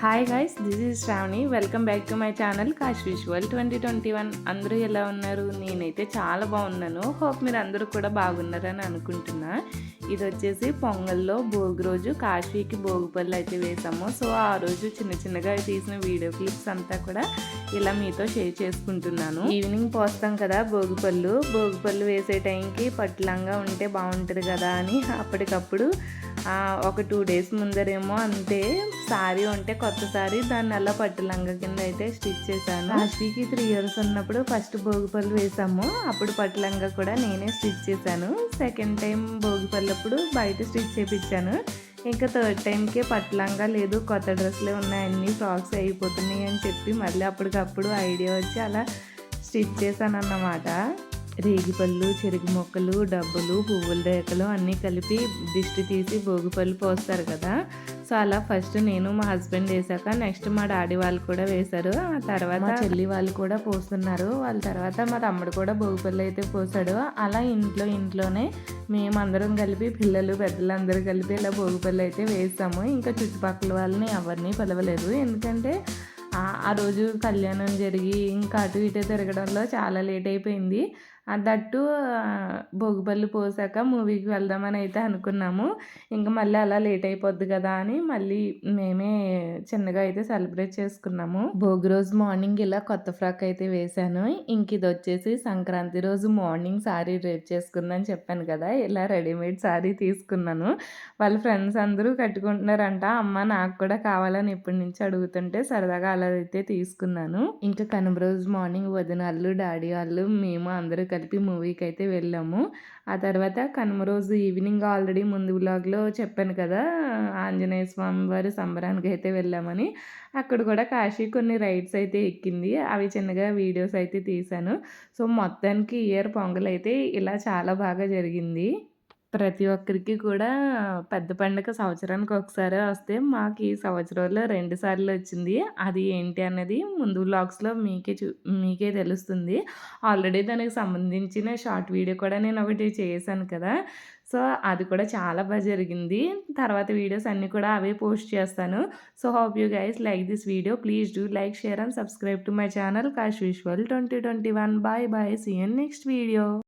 Hi guys, this is Sravani. Welcome back to my channel cash visual 2021. అందరూ ఎలా ఉన్నారు? నేనైతే చాలా బాగున్నాను. హోప్ మీరు అందరూ కూడా బాగున్నారని అనుకుంటున్నా. ఇది వచ్చేసి పొంగల్లో భోగి రోజు కాశీకి భోగిపళ్ళు అయితే వేసాము. సో ఆ రోజు చిన్నగా తీసిన వీడియో క్లిప్స్ అంతా కూడా ఇలా మీతో షేర్ చేసుకుంటున్నాను. ఈవినింగ్ పోస్తాం కదా భోగిపళ్ళు వేసే టైంకి పట్టులంగా ఉంటే బాగుంటుంది కదా అని అప్పటికప్పుడు ఒక 2 days ముందరేమో అంతే సారీ ఉంటే కొత్త సారీ దాన్ని అలా పట్టులంగా కింద అయితే స్టిచ్ చేశాను. కాశీకి 3 years ఉన్నప్పుడు ఫస్ట్ భోగిపళ్ళు వేసాము. అప్పుడు పట్టులంగా కూడా నేనే స్టిచ్ చేశాను. సెకండ్ టైం భోగిపళ్ళప్పుడు బయట స్టిచ్ చేయించాను. ఇంకా థర్డ్ టైంకే పట్టులంగా లేదు, కొత్త డ్రెస్లే ఉన్నాయి, అన్ని ఫ్రాక్స్ అయిపోతున్నాయి అని చెప్పి మళ్ళీ అప్పటికప్పుడు ఐడియా వచ్చి అలా స్టిచ్ చేశాను అన్నమాట. రేగిపళ్ళు, చెరుకు మొక్కలు, డబ్బులు, పువ్వుల రేఖలు అన్నీ కలిపి దిష్టి తీసి భోగిపళ్ళు పోస్తారు కదా. సో అలా ఫస్ట్ నేను మా హస్బెండ్ వేసాక నెక్స్ట్ మా డాడీ వాళ్ళు కూడా వేశారు. ఆ తర్వాత మా చెల్లి వాళ్ళు కూడా పోస్తున్నారు. వాళ్ళ తర్వాత మా తమ్ముడు కూడా భోగిపళ్ళు అయితే పోసాడు. అలా ఇంట్లోనే మేమందరం కలిపి పిల్లలు పెద్దలు అందరూ కలిపి ఇలా భోగిపళ్ళు అయితే వేస్తాము. ఇంకా చుట్టుపక్కల వాళ్ళని ఎవరిని పిలవలేదు, ఎందుకంటే ఆ రోజు కళ్యాణం జరిగి ఇంకా అటు ఇటు తిరగడంలో చాలా లేట్ అయిపోయింది. దట్టు భోగిపళ్ళు పోసాక మూవీకి వెళ్దామని అయితే అనుకున్నాము. ఇంకా మళ్ళీ అలా లేట్ అయిపోద్ది కదా అని మళ్ళీ మేమే చిన్నగా అయితే సెలబ్రేట్ చేసుకున్నాము. భోగి రోజు మార్నింగ్ ఇలా కొత్త ఫ్రాక్ అయితే వేశాను. ఇంక ఇది వచ్చేసి సంక్రాంతి రోజు మార్నింగ్ శారీ డ్రేప్ చేసుకుందని చెప్పాను కదా, ఇలా రెడీమేడ్ శారీ తీసుకున్నాను. వాళ్ళ ఫ్రెండ్స్ అందరూ కట్టుకుంటున్నారంట. అమ్మ నాకు కూడా కావాలని ఇప్పటి నుంచి అడుగుతుంటే సరదాగా అలా అయితే తీసుకున్నాను. ఇంకా కనుమ రోజు మార్నింగ్ వదిన వాళ్ళు, డాడీ వాళ్ళు, మేము అందరూ కలిపి మూవీకి అయితే వెళ్ళాము. ఆ తర్వాత కనుమ రోజు ఈవినింగ్ ఆల్రెడీ ముందు వ్లాగ్లో చెప్పాను కదా, ఆంజనేయ స్వామి వారి సంబరానికి అయితే వెళ్ళామని. అక్కడ కూడా కాశీ కొన్ని రైడ్స్ అయితే ఎక్కింది. అవి చిన్నగా వీడియోస్ అయితే తీశాను. సో మొత్తానికి ఇయర్ పొంగల్ అయితే ఇలా చాలా బాగా జరిగింది. ప్రతి ఒక్కరికి కూడా పెద్ద పండుగ సంవత్సరానికి ఒకసారి వస్తే మాకు ఈ సంవత్సరంలో 2 సార్లు వచ్చింది. అది ఏంటి అన్నది ముందు వ్లాగ్స్లో మీకే తెలుస్తుంది. ఆల్రెడీ దానికి సంబంధించిన షార్ట్ వీడియో కూడా నేను ఒకటి చేశాను కదా. సో అది కూడా చాలా బాగా జరిగింది. తర్వాత వీడియోస్ అన్నీ కూడా అవే పోస్ట్ చేస్తాను. So hope you guys like this video. Please do like, share and subscribe to my channel cash visual 2021. Bye bye, see you next video.